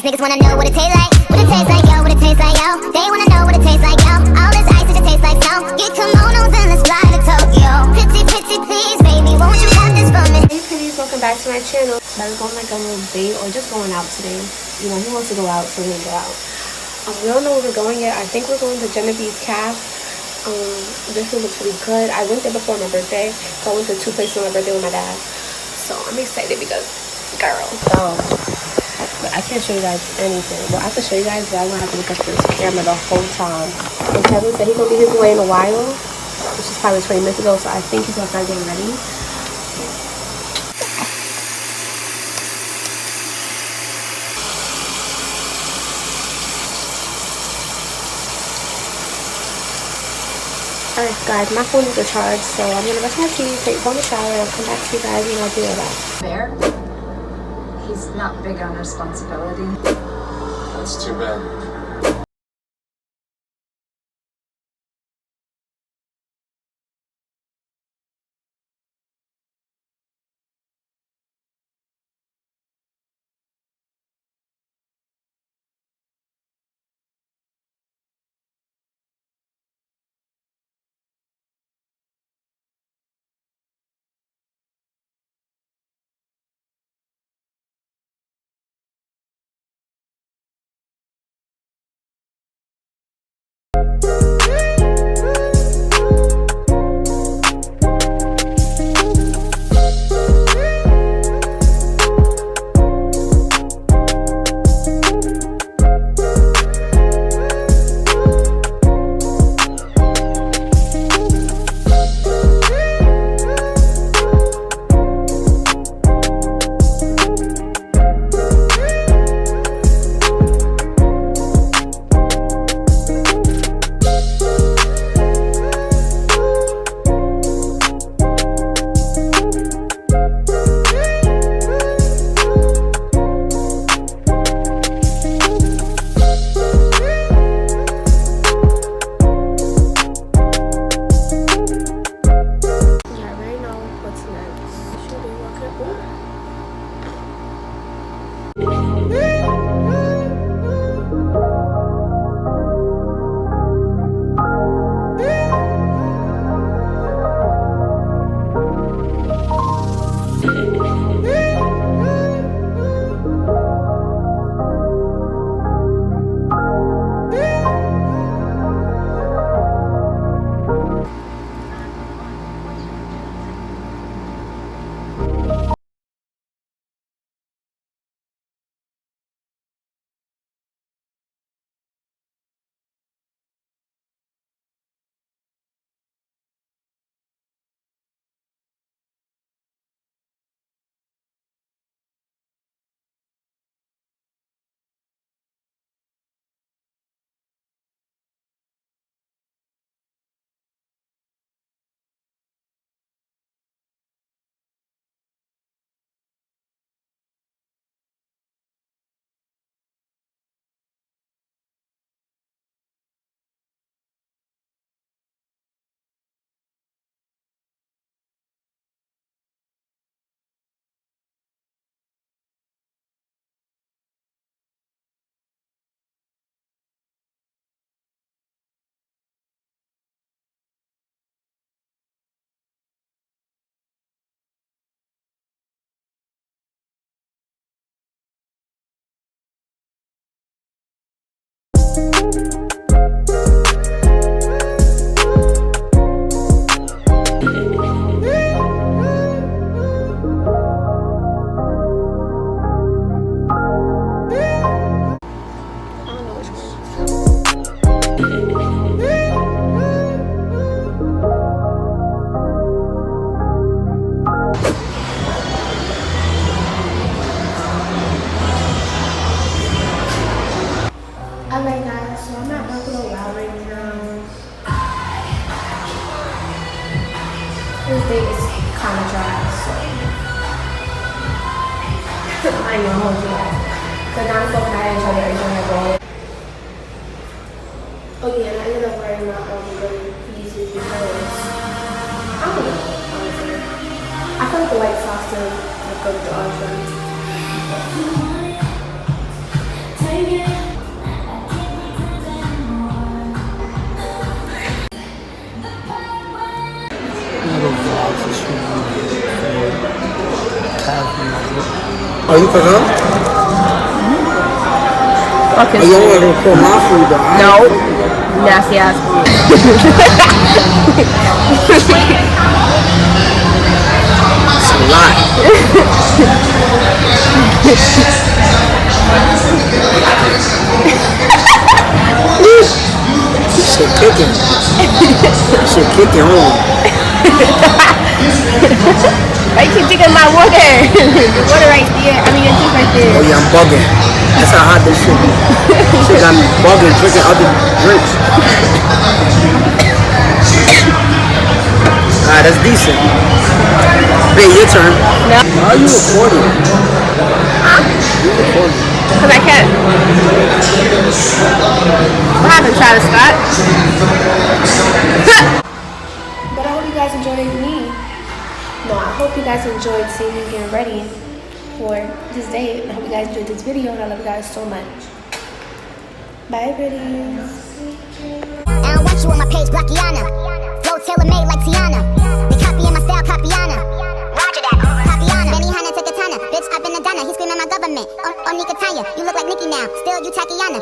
niggas wanna know what it tastes like. What it tastes like, yo, what it tastes like, yo. They wanna know what it tastes like, yo. All this ice, it just tastes like snow. Get kimonos and let's fly to Tokyo. Pretty, pretty, please, baby, won't you have this for me? Hey pretties, welcome back to my channel. I was going like a little date or just going out today. You know, he wants to go out, so we'll go out. We don't know where we're going yet. I think we're going to Genevieve's Caf. This one looks really good. I went there before my birthday, so I went to 2 places on my birthday with my dad. So I'm excited because, girl. But I can't show you guys anything. Well, I can show you guys, but I'm gonna have to look up this camera the whole time. And Kevin said he's gonna be his way in a while, which is probably 20 minutes ago. So I think he's gonna start getting ready. Alright guys, my phone is charged, so I'm gonna brush my teeth, take one shower, and come back to you guys and I'll do all that. Fair. He's not big on responsibility. That's too bad. This day is kind of dry, so I ain't gonna hold you guys. Because I'm so mad at each other every time I go. Oh yeah, and I ended up wearing my really pieces because I don't know, honestly. I feel like the white sauce still like go with the orange one. Are you cooking? Okay. You don't want to record my food though. No. Nasty ass food. It's a lot. Shit kicking. Shit kicking on. Why you keep taking my water? Your water right there. I mean your juice right there. Oh yeah, I'm bugging. That's how hot this shit be. Shit got me bugging, drinking other drinks. Alright, that's decent. Bae, your turn. No. Why are you recording? Huh? You recording? Because I can't. What happened, Travis Scott? But I hope you guys enjoyed me. No, I hope you guys enjoyed seeing me getting ready for this day. I hope you guys enjoyed this video, and I love you guys so much. Bye, pretties. I don't want you on my page, Blockiana. Flow tailor-made like Tiana. They copying my style, Copiana. Roger that, Copiana. Benny Hanna, take a Tana. Bitch, I've been a Donna. He's screaming my government. On Nika Tanya. You look like Nicki now. Still, you Tatiana.